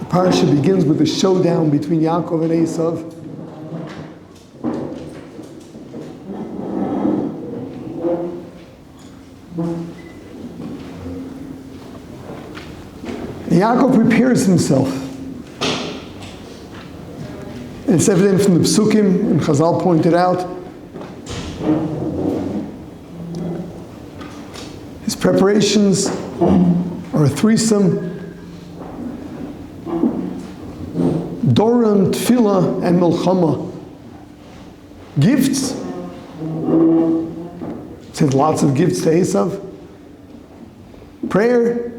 Parsha begins with a showdown between Yaakov and Esav. Yaakov prepares himself. And it's evident from the Psukim, and Chazal pointed out, his preparations are a threesome: Doron, Tefillah, and Milchama. Gifts. Sent lots of gifts to Esav. Prayer.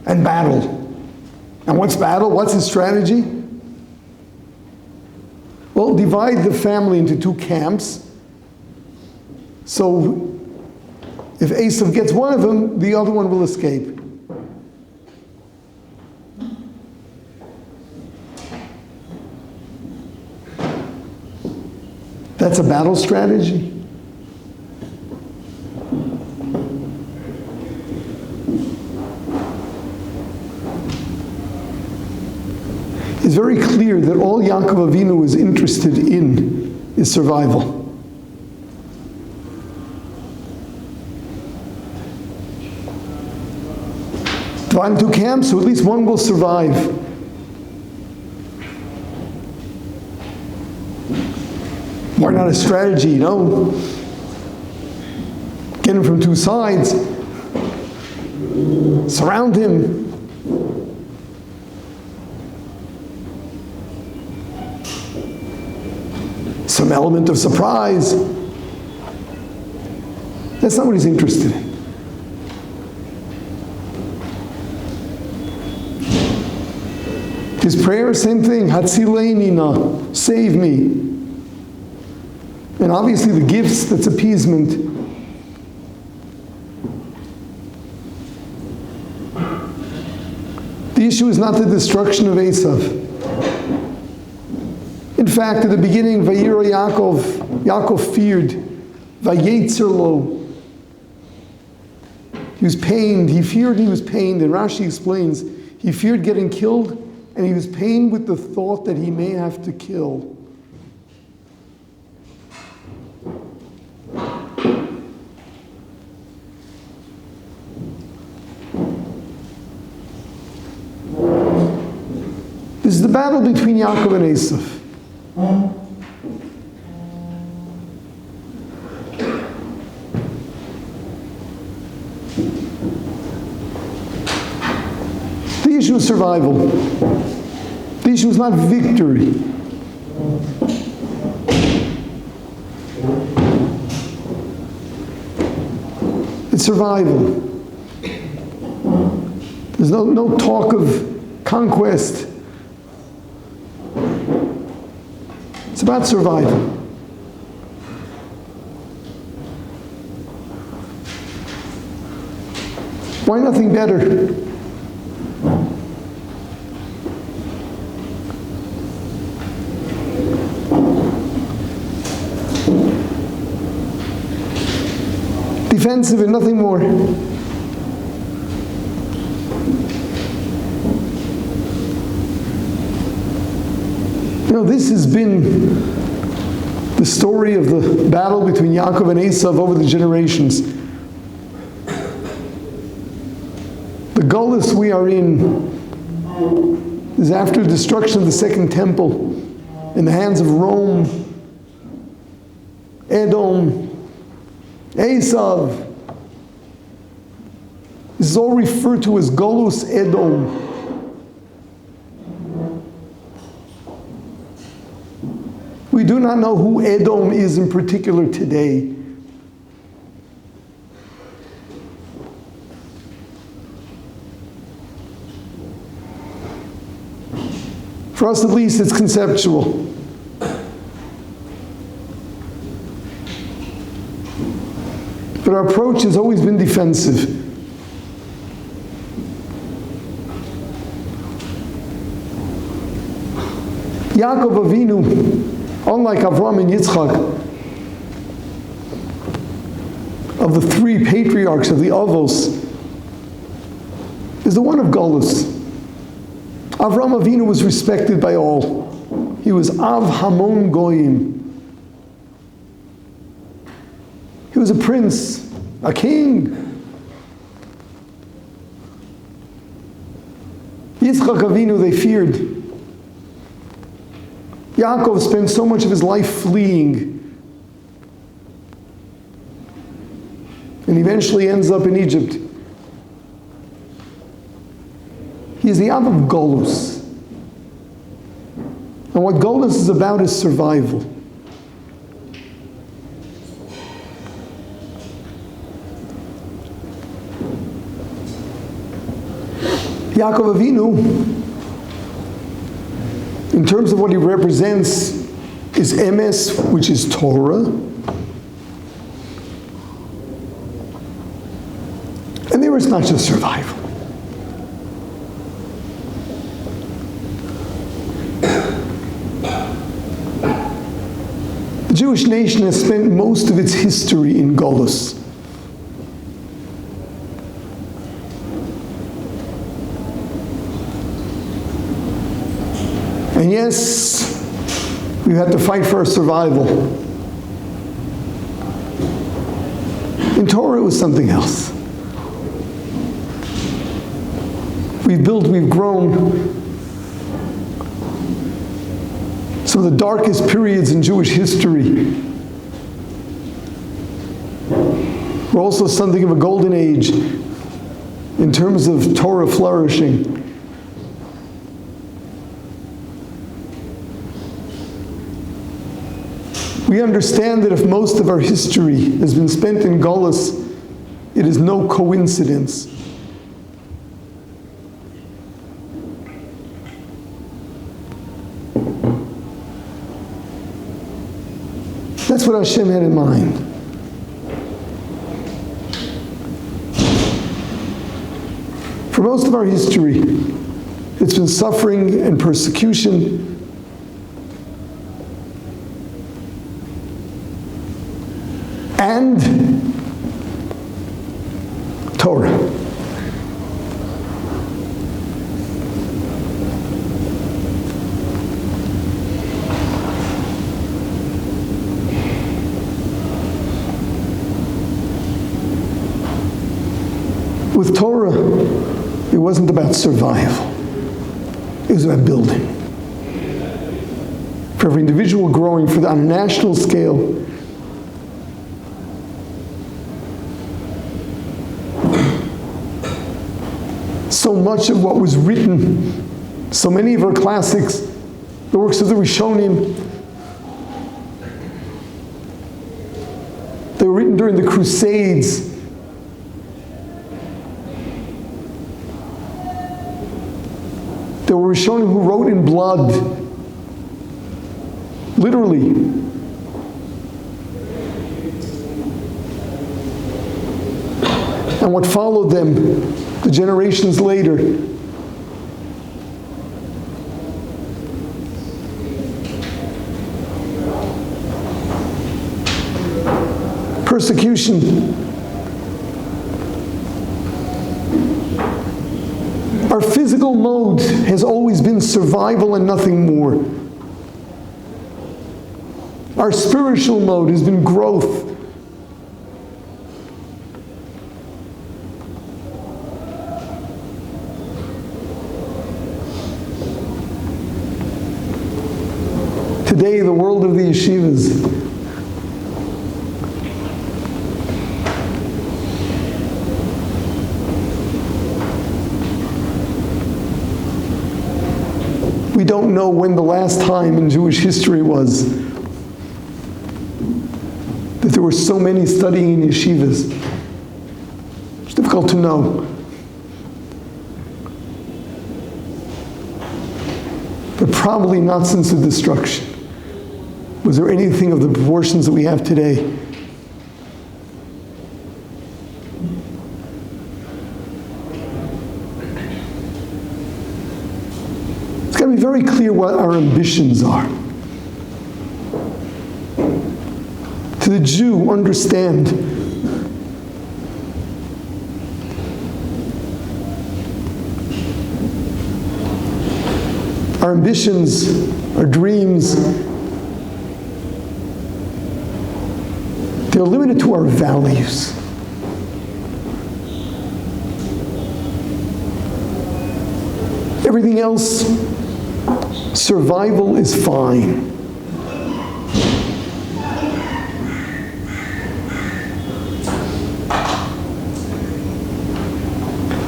And battle. And what's battle? What's his strategy? Well, divide the family into two camps. So if Esav gets one of them, the other one will escape. That's a battle strategy. It's very clear that all Yaakov Avinu is interested in is survival. Divide into two camps, so at least one will survive. Why not a strategy, you know? Get him from two sides, surround him. Some element of surprise. That's not what he's interested in. His prayer, same thing, Hatzileini na, save me. And obviously the gifts, that's appeasement. The issue is not the destruction of Esav. In fact, at the beginning, Vayiro Yaakov feared, Vayetzer lo. He was pained, he feared he was pained, and Rashi explains, he feared getting killed, and he was pained with the thought that he may have to kill. This is the battle between Yaakov and Esav. The issue is survival. The issue is not victory. It's survival. There's no talk of conquest. It's about survival. Why nothing better? Defensive and nothing more. You know, this has been the story of the battle between Yaakov and Esav over the generations. The Golus we are in is after the destruction of the Second Temple in the hands of Rome, Edom, Esav. This is all referred to as Golus Edom. We do not know who Edom is in particular today. For us at least, it's conceptual. But our approach has always been defensive. Yaakov Avinu, unlike Avraham and Yitzchak, of the three patriarchs of the Avos, is the one of Golus. Avram Avinu was respected by all. He was Av Hamon Goyim. He was a prince, a king. Yitzchak Avinu they feared. Yaakov spent so much of his life fleeing, and eventually ends up in Egypt. He is the Av of Golus. And what Golus is about is survival. Yaakov Avinu, in terms of what he represents, is Emes, which is Torah. And there is not just survival. The Jewish nation has spent most of its history in Golus. And yes, we had to fight for our survival. In Torah, it was something else. We've built, we've grown. Some of the darkest periods in Jewish history were also something of a golden age in terms of Torah flourishing. We understand that if most of our history has been spent in Golus, it is no coincidence. That's what Hashem had in mind. For most of our history, it's been suffering and persecution, and Torah. With Torah, it wasn't about survival. It was about building. For every individual growing on a national scale, so much of what was written, so many of our classics, the works of the Rishonim, they were written during the Crusades. There were Rishonim who wrote in blood, literally. And what followed them, the generations later, persecution. Our physical mode has always been survival and nothing more. Our spiritual mode has been growth. Today, the world of the yeshivas we don't know when the last time in Jewish history was that there were so many studying in yeshivas. It's difficult to know. But probably not since the destruction. Was there anything of the proportions that we have today? It's got to be very clear what our ambitions are. To the Jew, understand our ambitions, our dreams, they're limited to our values. Everything else, survival is fine.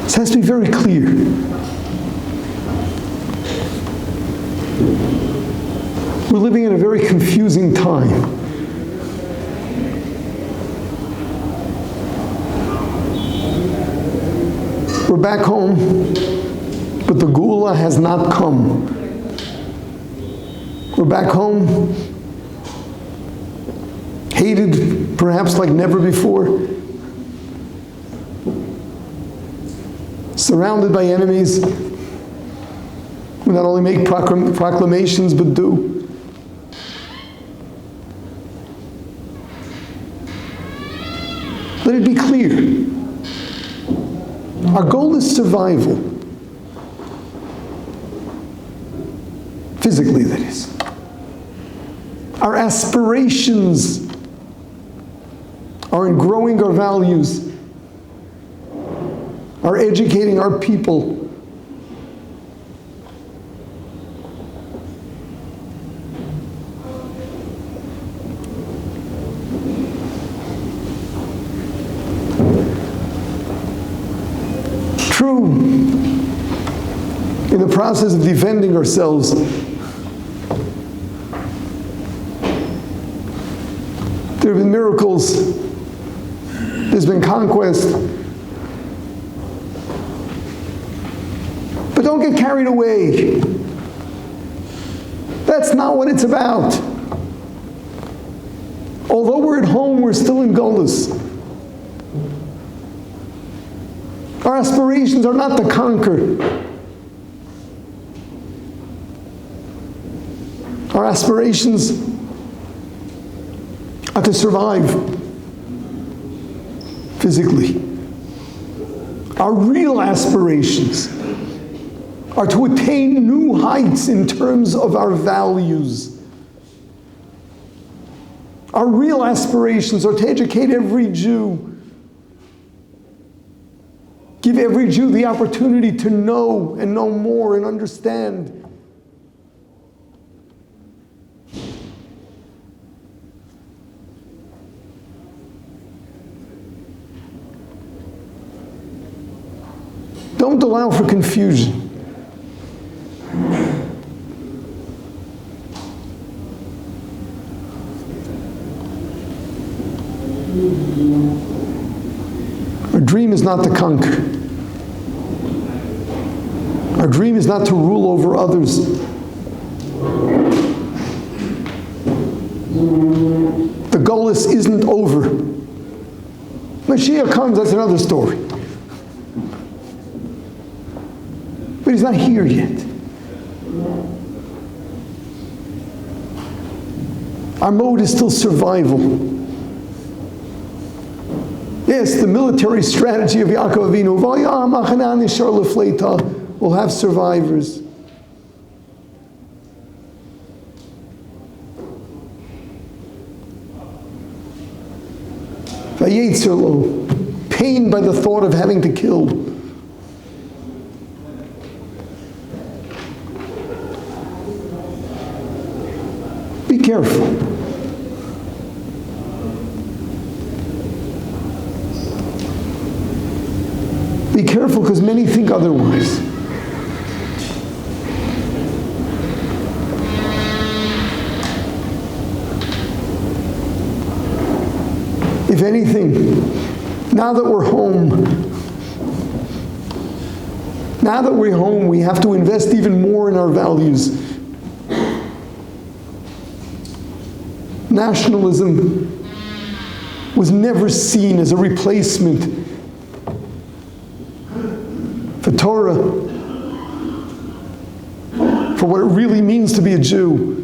This has to be very clear. We're living in a very confusing time. We're back home, but the Geula has not come. We're back home, hated perhaps like never before, surrounded by enemies who not only make proclamations but do. Let it be clear. Our goal is survival. Physically, that is. Our aspirations are in growing our values, are educating our people. True, in the process of defending ourselves, there have been miracles, there's been conquest. But don't get carried away. That's not what it's about. Although we're at home, we're still in Golus. Our aspirations are not to conquer. Our aspirations are to survive physically. Our real aspirations are to attain new heights in terms of our values. Our real aspirations are to educate every Jew. Give every Jew the opportunity to know and know more and understand. Don't allow for confusion. Our dream is not to conquer. Our dream is not to rule over others. The Golus isn't over. Mashiach comes, that's another story. But he's not here yet. Our mode is still survival. Yes, the military strategy of Yaakov Avinu, will have survivors. Pain by the thought of having to kill. Be careful. Be careful, because many think otherwise. If anything, now that we're home, we have to invest even more in our values. Nationalism was never seen as a replacement for Torah, for what it really means to be a Jew.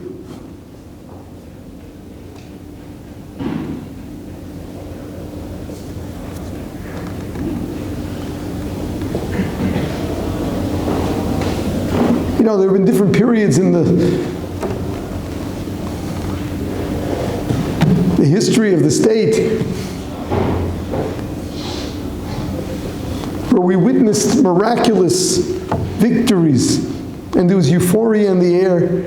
You know, there have been different periods in the history of the state where we witnessed miraculous victories and there was euphoria in the air.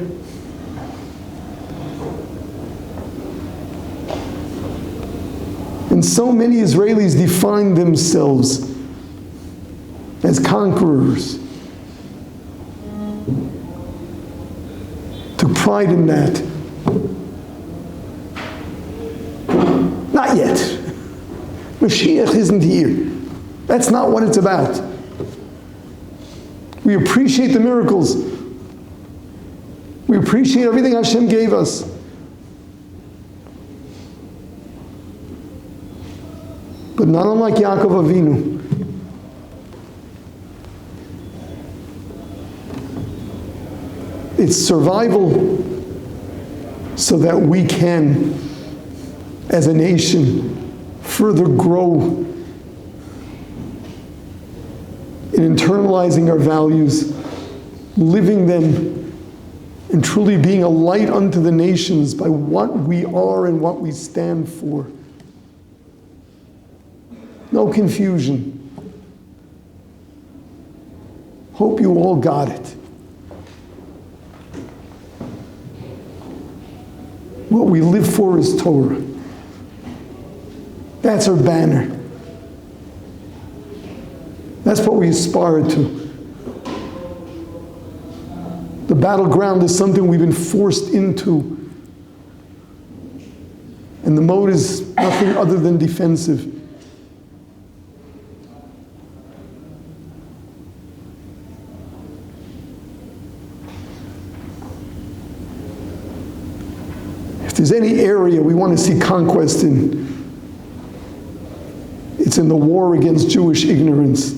And so many Israelis defined themselves as conquerors. Took pride in that. Not yet. Mashiach isn't here. That's not what it's about. We appreciate the miracles. We appreciate everything Hashem gave us. But not unlike Yaakov Avinu. It's survival so that we can, as a nation, further grow in internalizing our values, living them, and truly being a light unto the nations by what we are and what we stand for. No confusion. Hope you all got it. What we live for is Torah. That's our banner. That's what we aspire to. The battleground is something we've been forced into. And the mode is nothing other than defensive. If there's any area we want to see conquest in, it's in the war against Jewish ignorance.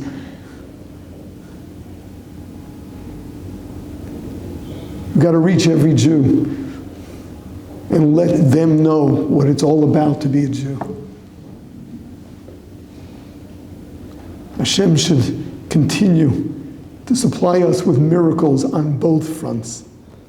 We've got to reach every Jew and let them know what it's all about to be a Jew. Hashem should continue to supply us with miracles on both fronts.